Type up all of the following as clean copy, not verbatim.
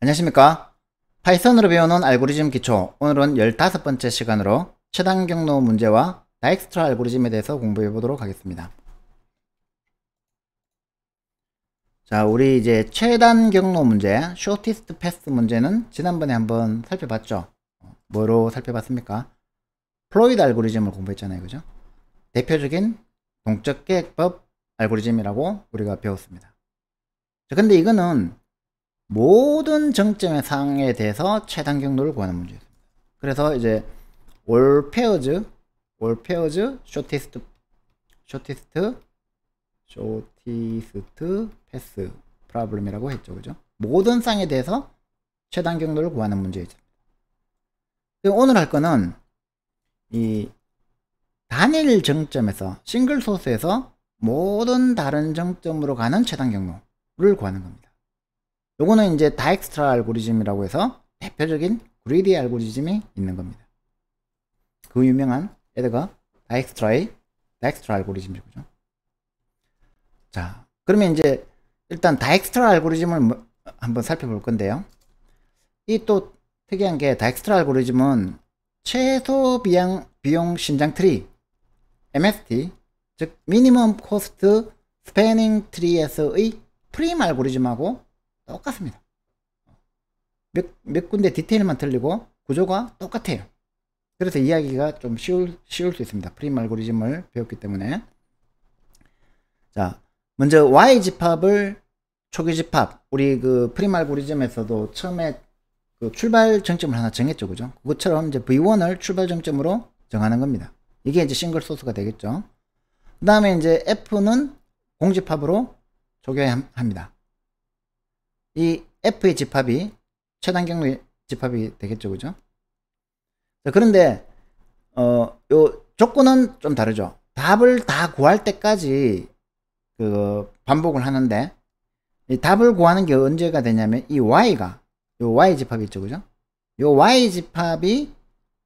안녕하십니까. 파이썬으로 배우는 알고리즘 기초, 오늘은 15번째 시간으로 최단 경로 문제와 다익스트라 알고리즘에 대해서 공부해 보도록 하겠습니다. 자, 우리 이제 최단 경로 문제, shortest path 문제는 지난번에 한번 살펴봤죠. 뭐로 살펴봤습니까? 플로이드 알고리즘을 공부했잖아요, 그죠? 대표적인 동적 계획법 알고리즘이라고 우리가 배웠습니다. 자, 근데 이거는 모든 정점의 상에 대해서 최단 경로를 구하는 문제였습니다. 그래서 이제 all pairs shortest path problem이라고 했죠, 그죠? 모든 쌍에 대해서 최단 경로를 구하는 문제였죠. 오늘 할 거는 이 단일 정점에서 싱글 소스에서 모든 다른 정점으로 가는 최단 경로를 구하는 겁니다. 요거는 이제 다익스트라 알고리즘이라고 해서 대표적인 그리디 알고리즘이 있는 겁니다. 그 유명한 에드거 다익스트라 알고리즘이죠. 자, 그러면 이제 일단 다익스트라 알고리즘을 한번 살펴볼 건데요. 이 또 특이한 게 다익스트라 알고리즘은 최소 비용 신장 트리 MST, 즉 미니멈 코스트 스패닝 트리에서의 프림 알고리즘하고 똑같습니다. 몇 군데 디테일만 틀리고 구조가 똑같아요. 그래서 이야기가 좀 쉬울 수 있습니다. 프림 알고리즘을 배웠기 때문에. 자, 먼저 Y 집합을 초기 집합, 우리 그 프림 알고리즘에서도 처음에 그 출발 정점을 하나 정했죠, 그죠? 그것처럼 이제 V1을 출발 정점으로 정하는 겁니다. 이게 이제 싱글 소스가 되겠죠. 그 다음에 이제 F는 공집합으로 초기화합니다. 이 F의 집합이 최단 경로 집합이 되겠죠, 그죠? 자, 그런데 요 조건은 좀 다르죠. 답을 다 구할 때까지 그 반복을 하는데, 이 답을 구하는 게 언제가 되냐면 이 y가 요 y 집합이 있죠, 그죠? 요 y 집합이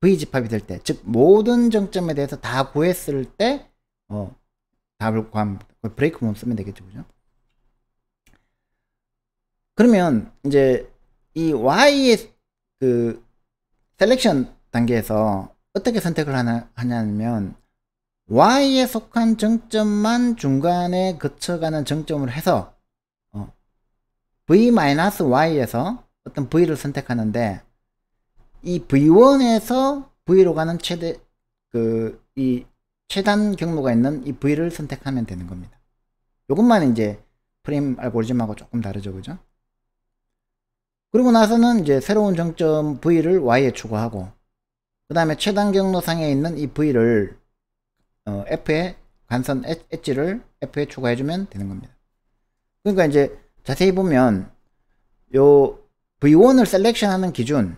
v 집합이 될 때, 즉 모든 정점에 대해서 다 구했을 때 답을 구하면 브레이크 몸 쓰면 되겠죠, 그죠? 그러면 이제 이 y의 그 셀렉션 단계에서 어떻게 선택을 하냐면 y에 속한 정점만 중간에 거쳐가는 정점으로 해서 v-y에서 어떤 v를 선택하는데, 이 v1에서 v로 가는 이 최단 경로가 있는 이 v를 선택하면 되는 겁니다. 이것만 이제 프레임 알고리즘하고 조금 다르죠, 그죠? 그리고 나서는 이제 새로운 정점 v를 y에 추가하고, 그 다음에 최단 경로상에 있는 이 v를 f에 간선 엣지를 f에 추가해주면 되는 겁니다. 그러니까 이제 자세히 보면 요 v1을 셀렉션하는 기준,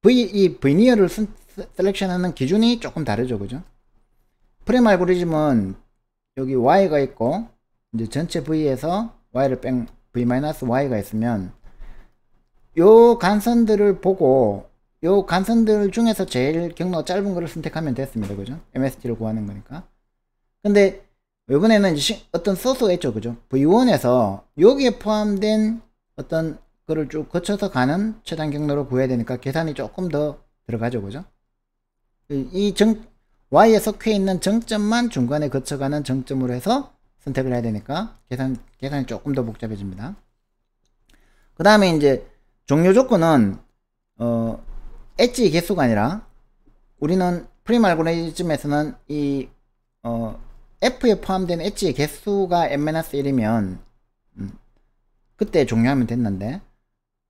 이 v니어를 셀렉션하는 기준이 조금 다르죠, 그죠? 프레임 알고리즘은 여기 y가 있고 이제 전체 v에서 y를 뺀 v-y가 있으면 요 간선들을 보고 요 간선들 중에서 제일 경로가 짧은 거를 선택하면 됐습니다, 그죠? MST를 구하는 거니까. 근데 이번에는 이제 어떤 소스가 있죠, 그죠? v1에서 여기에 포함된 어떤 거를 쭉 거쳐서 가는 최단 경로를 구해야 되니까 계산이 조금 더 들어가죠, 그죠? y에 속해 있는 정점만 중간에 거쳐가는 정점으로 해서 선택을 해야 되니까 계산이 조금 더 복잡해집니다. 그 다음에 이제 종료 조건은 엣지 개수가 아니라, 우리는 프림 알고리즘에서는 이 F에 포함된 엣지의 개수가 n-1이면 그때 종료하면 됐는데,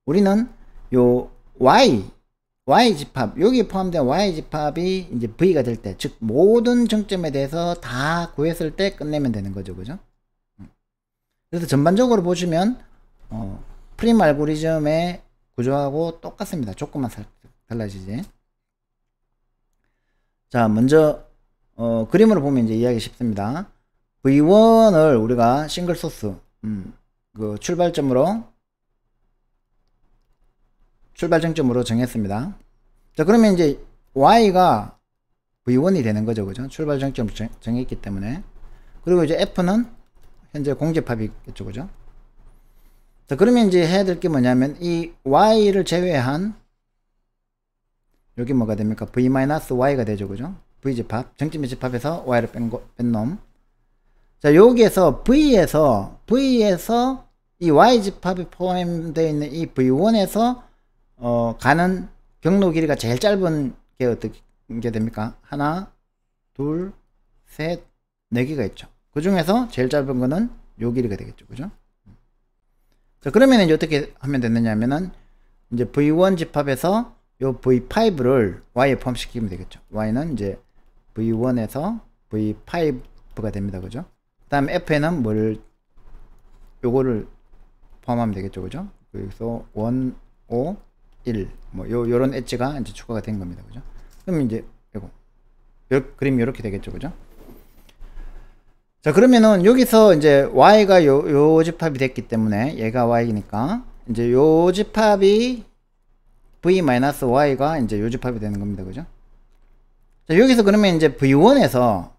우리는 요 y 집합, 여기에 포함된 y 집합이 이제 v가 될 때, 즉 모든 정점에 대해서 다 구했을 때 끝내면 되는 거죠, 그죠? 그래서 전반적으로 보시면 프림 알고리즘의 구조하고 똑같습니다. 조금만 달라지지. 자, 먼저 그림으로 보면 이제 이해하기 쉽습니다. v1을 우리가 싱글 소스 그 출발 정점으로 정했습니다. 자, 그러면 이제 y가 v1이 되는 거죠, 그죠? 출발 정점을 정했기 때문에. 그리고 이제 f는 현재 공집합이 있겠죠, 그죠? 자, 그러면 이제 해야 될 게 뭐냐면 이 y를 제외한 여기 뭐가 됩니까? v-y가 되죠, 그죠? v집합, 정점의 집합에서 y를 뺀 놈. 자, 여기에서 v에서 이 y집합이 포함되어 있는 이 v1에서 가는 경로 길이가 제일 짧은 게 어떻게 됩니까? 하나, 둘, 셋, 네 개가 있죠. 그 중에서 제일 짧은 거는 요 길이가 되겠죠, 그죠? 자, 그러면 이제 어떻게 하면 되느냐 하면은 이제 v1 집합에서 요 v5를 y에 포함시키면 되겠죠. y는 이제 v1에서 v5가 됩니다, 그죠? 그 다음에 f에는 요거를 포함하면 되겠죠, 그죠? 그래서 1, 5, 1, 뭐 요런 엣지가 이제 추가가 된 겁니다, 그죠? 그럼 이제 그림이 이렇게 되겠죠, 그죠? 자, 그러면은 여기서 이제 y가 요 집합이 됐기 때문에 얘가 y니까 이제 요 집합이 v-y가 이제 요 집합이 되는 겁니다, 그죠? 자, 여기서 그러면 이제 v1에서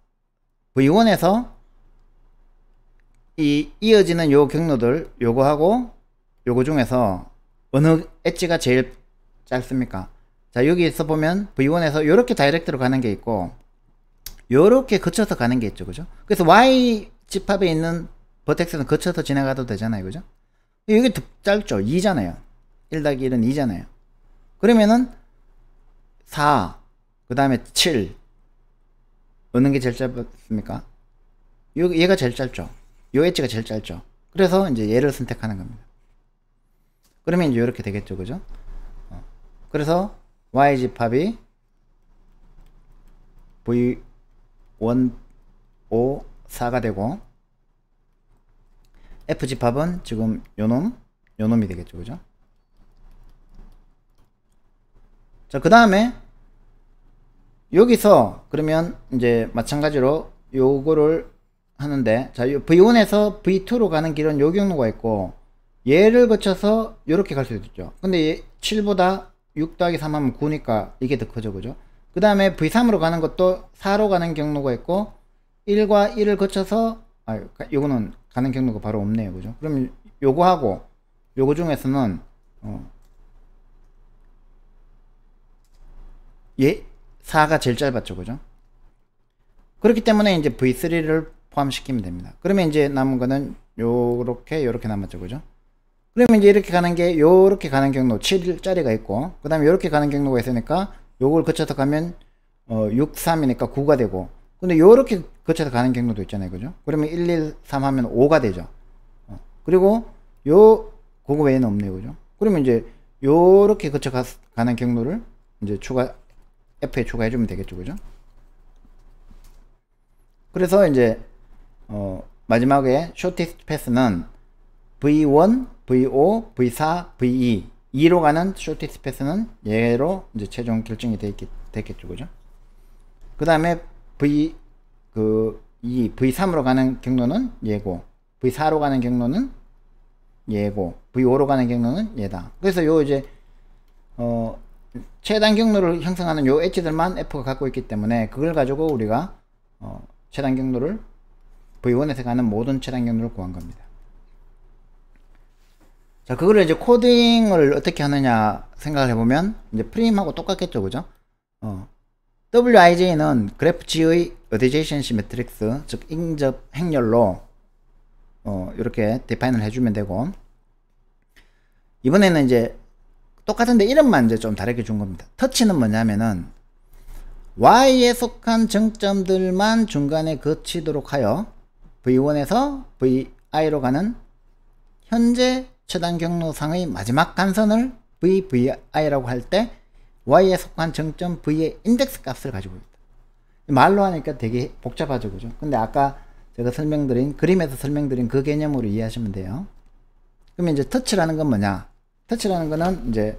이 이어지는 요 경로들 요거하고 요거 중에서 어느 엣지가 제일 짧습니까? 자, 여기서 보면 v1에서 요렇게 다이렉트로 가는 게 있고 요렇게 거쳐서 가는 게 있죠, 그죠? 그래서 y 집합에 있는 버텍스는 거쳐서 지나가도 되잖아요, 그죠? 이게 더 짧죠. 2잖아요 1-1은 2잖아요 그러면은 4 그 다음에 7 어느 게 제일 짧습니까? 얘가 제일 짧죠. 요 엣지가 제일 짧죠. 그래서 이제 얘를 선택하는 겁니다. 그러면 이제 이렇게 되겠죠, 그죠? 그래서 y 집합이 v1, 5, 4가 되고 f 집합은 지금 요놈이 되겠죠, 그죠? 자, 그 다음에 여기서 그러면 이제 마찬가지로 요거를 하는데, 자, v1에서 v2로 가는 길은 요 경로가 있고 얘를 거쳐서 요렇게 갈 수도 있죠. 근데 7보다 6 더하기 3 하면 9니까 이게 더 크죠, 그죠? 그 다음에 v3으로 가는 것도 4로 가는 경로가 있고 1과 1을 거쳐서 요거는 가는 경로가 바로 없네요, 그죠? 그럼 요거하고 요거 중에서는 4가 제일 짧았죠, 그죠? 그렇기 때문에 이제 v3를 포함시키면 됩니다. 그러면 이제 남은 거는 요렇게 남았죠, 그죠? 그러면 이제 이렇게 가는 게 요렇게 가는 경로 7짜리가 있고 그 다음에 요렇게 가는 경로가 있으니까 요걸 거쳐서 가면 6, 3이니까 9가 되고, 근데 요렇게 거쳐서 가는 경로도 있잖아요, 그죠? 그러면 1, 1, 3 하면 5가 되죠. 그리고 그거 외에는 없네요, 그죠? 그러면 이제 요렇게 거쳐 가는 경로를 이제 F에 추가해주면 되겠죠, 그죠? 그래서 이제 마지막에 shortest path는 V1, V5, V4, V2 2로 가는 shortest path는 얘로 이제 최종 결정이 됐겠죠, 그죠? 그 다음에 V3으로 가는 경로는 얘고, V4로 가는 경로는 얘고, V5로 가는 경로는 얘다. 그래서 요 이제 최단 경로를 형성하는 요 엣지들만 F가 갖고 있기 때문에 그걸 가지고 우리가 최단 경로를 V1에서 가는 모든 최단 경로를 구한 겁니다. 자, 그거를 이제 코딩을 어떻게 하느냐 생각을 해보면 이제 프림하고 똑같겠죠, 그죠? WIJ는 그래프G의 어디제이션시 매트릭스, 즉 인접 행렬로 이렇게 디파인을 해주면 되고, 이번에는 이제 똑같은데 이름만 이제 좀 다르게 준 겁니다. 터치는 뭐냐면은 Y에 속한 정점들만 중간에 거치도록 하여 V1에서 VI로 가는 현재 최단 경로상의 마지막 간선을 VI라고 할 때 Y에 속한 정점 V의 인덱스 값을 가지고 있다. 말로 하니까 되게 복잡하죠, 그죠? 근데 아까 제가 그림에서 설명드린 그 개념으로 이해하시면 돼요. 그러면 이제 터치라는 건 뭐냐? 터치라는 거는 이제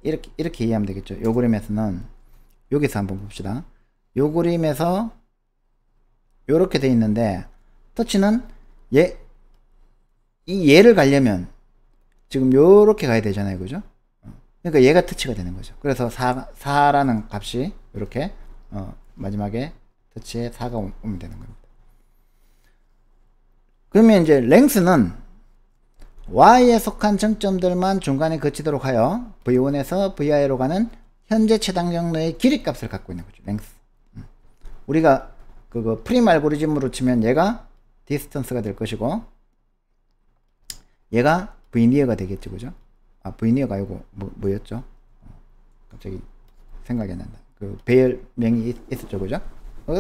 이렇게 이해하면 되겠죠. 요 그림에서는 여기서 한번 봅시다. 요 그림에서 요렇게 돼 있는데 터치는 얘를 가려면 지금 요렇게 가야 되잖아요, 그죠? 그러니까 얘가 터치가 되는 거죠. 그래서 4라는 값이 이렇게 마지막에 터치에 4가 오면 되는 겁니다. 그러면 이제 랭스는 y에 속한 정점들만 중간에 거치도록 하여 v1에서 vi로 가는 현재 최단 경로의 길이 값을 갖고 있는 거죠. 랭스. 우리가 그거 프림 알고리즘으로 치면 얘가 디스턴스가 될 것이고 얘가 v니어가 되겠죠. 그죠? 아, v니어가 아니고 뭐였죠? 갑자기 생각이 안 난다. 그 배열명이 있었죠. 그죠?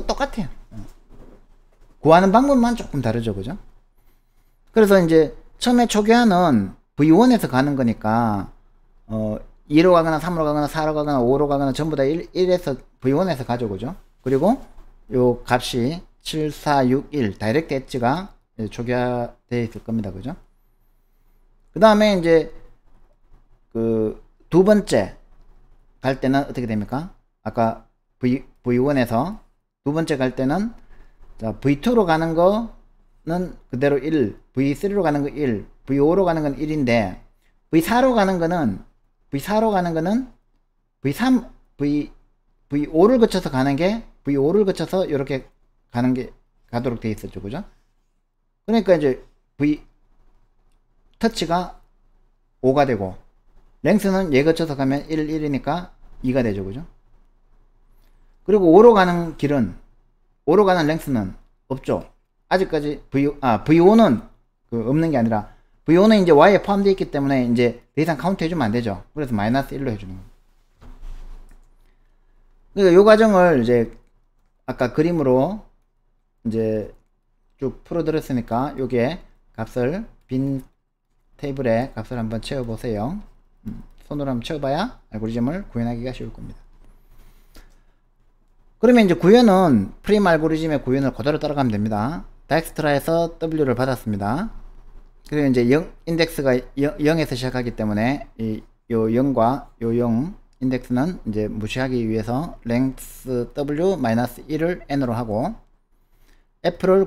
똑같아요. 구하는 방법만 조금 다르죠. 그죠? 그래서 이제 처음에 초기화는 v1에서 가는 거니까 2로 가거나 3로 가거나 4로 가거나 5로 가거나 전부 다 1에서 v1에서 가죠. 그죠? 그리고 요 값이 7, 4, 6, 1 다이렉트 엣지가 초기화되어 있을 겁니다. 그죠? 그 다음에 이제 그 두 번째 갈 때는 어떻게 됩니까? 아까 v1에서 두 번째 갈 때는 자, v2로 가는 거는 그대로 1, v3로 가는 거 1, v5로 가는 건 1인데 v4로 가는 거는 v3, v5를 거쳐서 가는 게 v5를 거쳐서 이렇게 가는 게 가도록 되어 있었죠. 그죠? 그러니까 이제 터치가 5가 되고 랭스는 얘 거쳐서 가면 1이니까 2가 되죠. 그죠? 그리고 5로 가는 길은 5로 가는 랭스는 없죠. 아직까지 v5는 그 없는 게 아니라 v5는 이제 y에 포함되어 있기 때문에 이제 더 이상 카운트 해주면 안 되죠. 그래서 마이너스 1로 해주는 겁니다. 그러니까 이 과정을 이제 아까 그림으로 이제 쭉 풀어드렸으니까 요게 값을 빈 테이블에 값을 한번 채워보세요. 손으로 한번 채워봐야 알고리즘을 구현하기가 쉬울 겁니다. 그러면 이제 구현은 프림 알고리즘의 구현을 그대로 따라가면 됩니다. 다익스트라에서 W를 받았습니다. 그리고 이제 인덱스가 0에서 시작하기 때문에 요 0과 요 0 인덱스는 이제 무시하기 위해서 length W-1을 n으로 하고 f를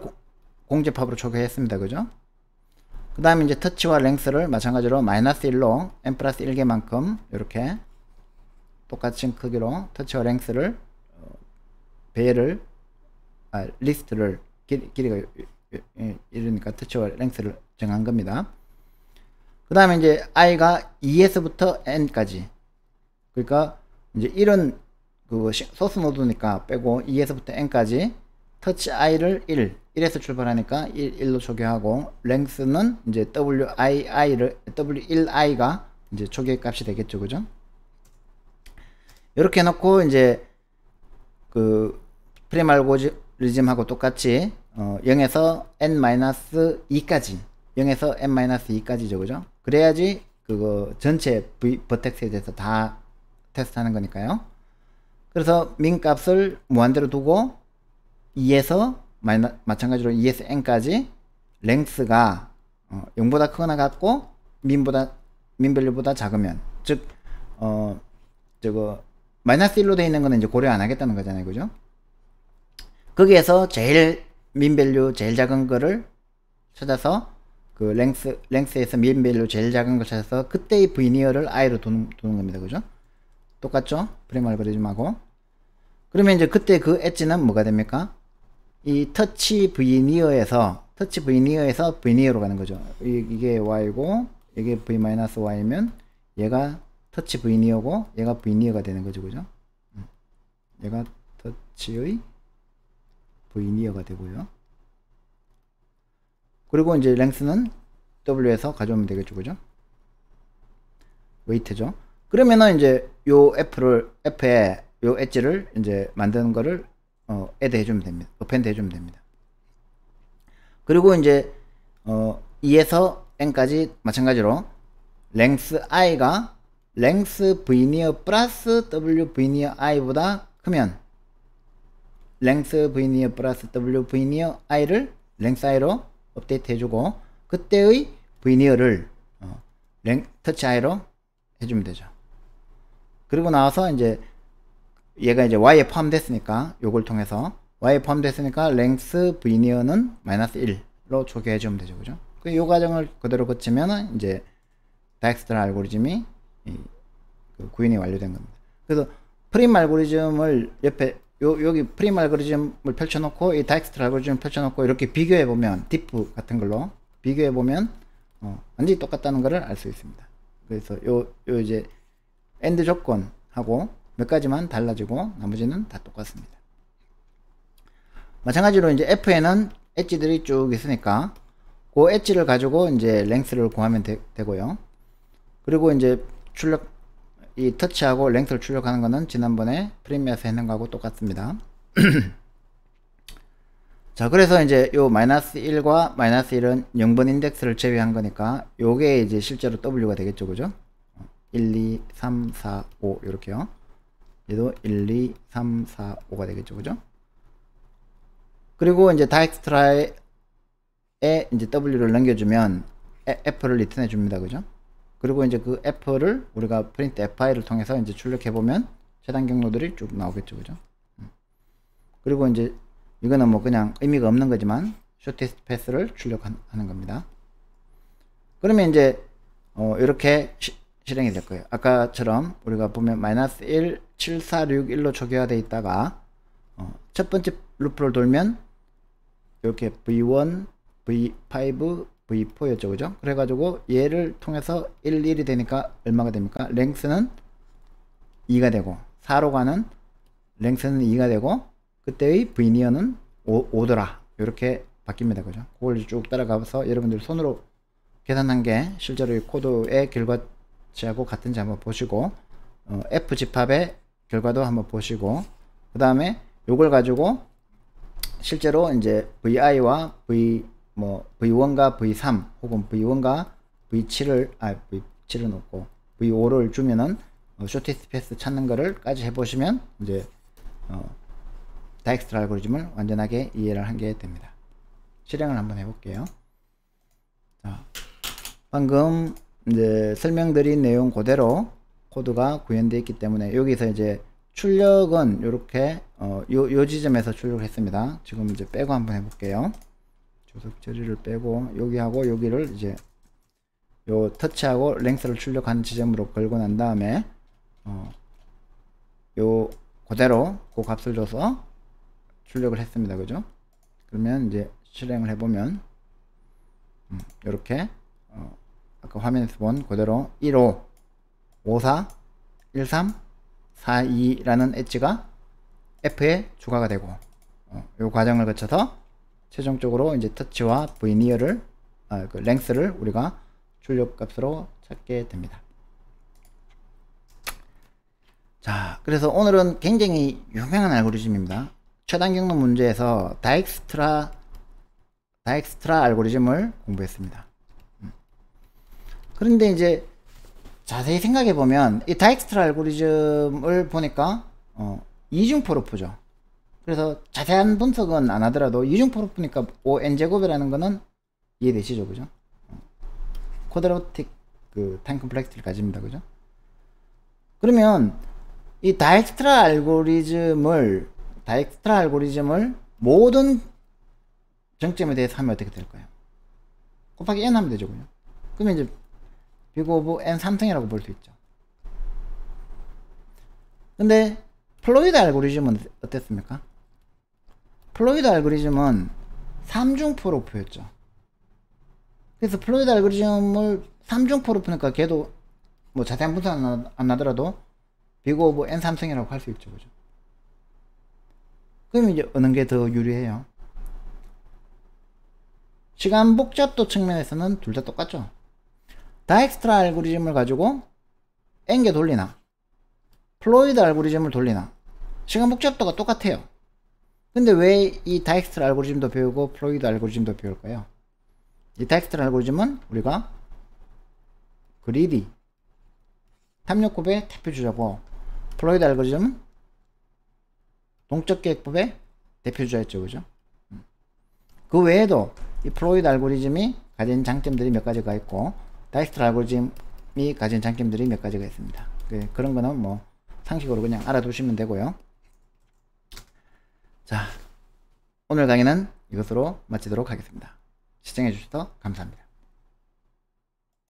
공집합으로 초기화했습니다. 그죠? 그 다음에 이제 터치와 랭스를 마찬가지로 -1로 n 플러스 1개만큼 이렇게 똑같은 크기로 터치와 랭스를 배열을 리스트를 길이가 이러니까 터치와 랭스를 정한 겁니다. 그 다음에 이제 i가 2에서부터 n까지, 그러니까 이제 1은 그 소스 노드니까 빼고 2에서부터 n까지 터치 i를 1에서 출발하니까 1로 초기화하고 랭스는 이제 w1i가 이제 초기 값이 되겠죠. 그죠? 이렇게 해놓고 이제 그 프레임 알고리즘하고 똑같이 0에서 n-2까지 0에서 n-2까지죠. 그죠? 그래야지 그거 전체 버텍스에 대해서 다 테스트하는 거니까요. 그래서 민 값을 무한대로 두고 2에서 마찬가지로 2에서 n까지 랭스가 0보다 크거나 같고 민 밸류보다 작으면, 즉 저거 -1로 되어 있는 거는 이제 고려 안 하겠다는 거잖아요. 그죠? 거기에서 제일 민 밸류 제일 작은 거를 찾아서 그 랭스에서 민 밸류 제일 작은 걸 찾아서 그때의 v니어를 i로 두는 겁니다. 그죠? 똑같죠? 프레임 알고리즘하고. 그러면 이제 그때 그 엣지는 뭐가 됩니까? 이 터치 v니어에서 v니어로 가는 거죠. 이게 y고 이게 v-y면 얘가 터치 v니어고 얘가 v니어가 되는 거죠. 그죠? 얘가 터치의 v니어가 되고요. 그리고 이제 랭스는 w에서 가져오면 되겠죠. 그죠? 웨이트죠. 그러면은 이제 요 f에 요 엣지를 이제 만드는 거를 add 해주면 됩니다. append 해주면 됩니다. 그리고 이제 2에서 n까지 마찬가지로 length i가 length vnear 플러스 w vnear i보다 크면 length vnear 플러스 w vnear i를 length i로 업데이트 해주고 그때의 vnear를 touch i로 해주면 되죠. 그리고 나와서 이제 얘가 이제 y에 포함됐으니까 요걸 통해서 y에 포함됐으니까 length vnear는 -1로 초기화해 주면 되죠. 그죠? 이 과정을 그대로 거치면은 이제 다익스트라 알고리즘이 그 구현이 완료된 겁니다. 그래서 프림 알고리즘을 옆에 여기 프림 알고리즘을 펼쳐놓고 이 다익스트라 알고리즘을 펼쳐놓고 이렇게 비교해 보면 디프 같은 걸로 비교해 보면 완전히 똑같다는 것을 알 수 있습니다. 그래서 요 이제 AND 조건하고 몇 가지만 달라지고 나머지는 다 똑같습니다. 마찬가지로 이제 F에는 엣지들이 쭉 있으니까 그 엣지를 가지고 이제 랭스를 구하면 되고요. 그리고 이제 출력, 이 터치하고 랭스를 출력하는 거는 지난번에 프리미어에서 했는 거하고 똑같습니다. 자, 그래서 이제 요 -1과 -1은 0번 인덱스를 제외한 거니까 요게 이제 실제로 W가 되겠죠. 그죠? 1, 2, 3, 4, 5 요렇게요. 얘도 1, 2, 3, 4, 5가 되겠죠. 그죠? 그리고 이제 다엑스트라에 이제 W를 넘겨주면 F를 리턴해 줍니다. 그죠? 그리고 이제 그 F를 우리가 프린트 F5를 통해서 이제 출력해보면 최단 경로들이 쭉 나오겠죠. 그죠? 그리고 이제 이거는 뭐 그냥 의미가 없는 거지만 쇼티스트 패스를 출력하는 겁니다. 그러면 이제 이렇게 실행이 될 거예요. 아까처럼 우리가 보면 -1, 7, 4, 6, 1로 초기화되어 있다가 첫 번째 루프를 돌면 이렇게 V1, V5, V4였죠. 그죠? 그래가지고 얘를 통해서 1, 1이 되니까 얼마가 됩니까? 랭스는 2가 되고 4로 가는 랭스는 2가 되고 그때의 V니어는 5더라 이렇게 바뀝니다. 그죠? 그걸 쭉 따라가서 여러분들 손으로 계산한 게 실제로 이 코드의 결과치하고 같은지 한번 보시고 F 집합의 결과도 한번 보시고 그 다음에 요걸 가지고 실제로 이제 VI와 V1과 V3 혹은 V1과 V7을 V7은 없고 V5를 주면은 쇼티스트 패스 찾는 거를,까지 해보시면 이제 다엑스트라 알고리즘을 완전하게 이해를 하게 됩니다. 실행을 한번 해볼게요. 자, 방금 이제 설명드린 내용 그대로 코드가 구현되어 있기 때문에 여기서 이제 출력은 이렇게 요 지점에서 출력을 했습니다. 지금 이제 빼고 한번 해볼게요. 조석 처리를 빼고 여기하고 여기를 이제 요 터치하고 랭스를 출력하는 지점으로 걸고 난 다음에 요 그대로 그 값을 줘서 출력을 했습니다. 그죠? 그러면 이제 실행을 해보면 이렇게 아까 화면에서 본 그대로 15, 54, 13, 42 라는 엣지가 F에 추가가 되고 이 과정을 거쳐서 최종적으로 이제 터치와 V니어를 그 랭스를 우리가 출력 값으로 찾게 됩니다. 자, 그래서 오늘은 굉장히 유명한 알고리즘입니다. 최단 경로 문제에서 다엑스트라 알고리즘을 공부했습니다. 그런데 이제 자세히 생각해 보면 이 다엑스트라 알고리즘을 보니까 이중 포로프죠. 그래서 자세한 분석은 안 하더라도 이중 포로프니까 5n제곱이라는 거는 이해되시죠? 그죠? 쿼드라틱 그 타임 컴플렉시티를 가집니다. 그죠? 그러면 이 다엑스트라 알고리즘을 모든 정점에 대해서 하면 어떻게 될까요? 곱하기 n 하면 되죠. 그죠? 그러면 이제 big of n 3승이라고 볼 수 있죠. 근데 플로이드 알고리즘은 어땠습니까? 플로이드 알고리즘은 3중 포로프였죠. 그래서 플로이드 알고리즘을 3중 포로프니까 걔도 뭐 자세한 분석 안 나더라도 big of n 3승이라고 할 수 있죠. 그죠? 그러면 이제 어느 게 더 유리해요? 시간 복잡도 측면에서는 둘 다 똑같죠. 다엑스트라 알고리즘을 가지고 n개 돌리나 플로이드 알고리즘을 돌리나 시간 복잡도가 똑같아요. 근데 왜 이 다엑스트라 알고리즘도 배우고 플로이드 알고리즘도 배울까요? 이 다엑스트라 알고리즘은 우리가 그리디 탐욕급의 대표주자고 플로이드 알고리즘은 동적계획법의 대표주자였죠. 그죠? 그 외에도 이 플로이드 알고리즘이 가진 장점들이 몇 가지가 있고 다엑스트라 알고리즘이 가진 장점들이 몇 가지가 있습니다. 그런 거는 뭐 상식으로 그냥 알아두시면 되고요. 자, 오늘 강의는 이것으로 마치도록 하겠습니다. 시청해 주셔서 감사합니다.